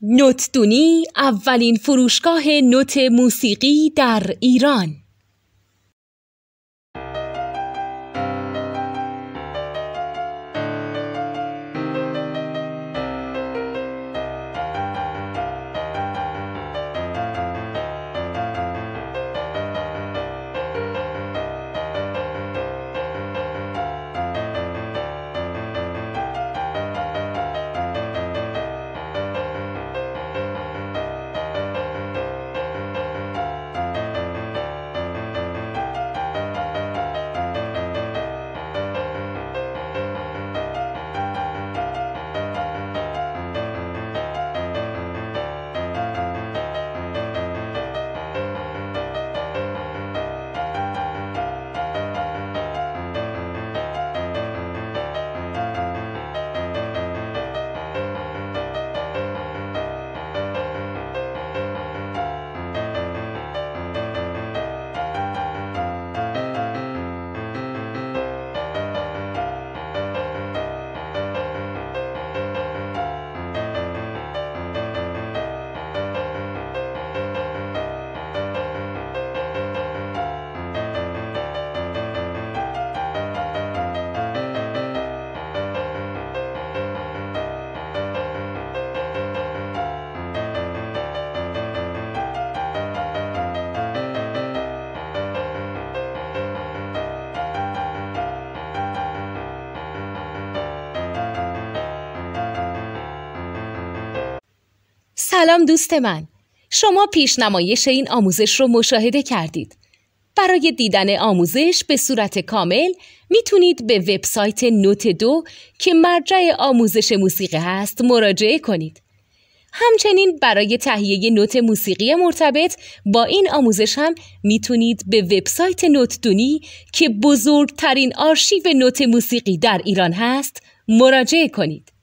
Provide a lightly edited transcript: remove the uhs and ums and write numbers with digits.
نوتدونی اولین فروشگاه نوت موسیقی در ایران. سلام دوست من، شما پیشنمایش این آموزش رو مشاهده کردید. برای دیدن آموزش به صورت کامل میتونید به وبسایت نوت 2 که مرجع آموزش موسیقی هست مراجعه کنید. همچنین برای تهیه نوت موسیقی مرتبط با این آموزش هم میتونید به وبسایت نوتدونی که بزرگترین آرشیو نوت موسیقی در ایران هست مراجعه کنید.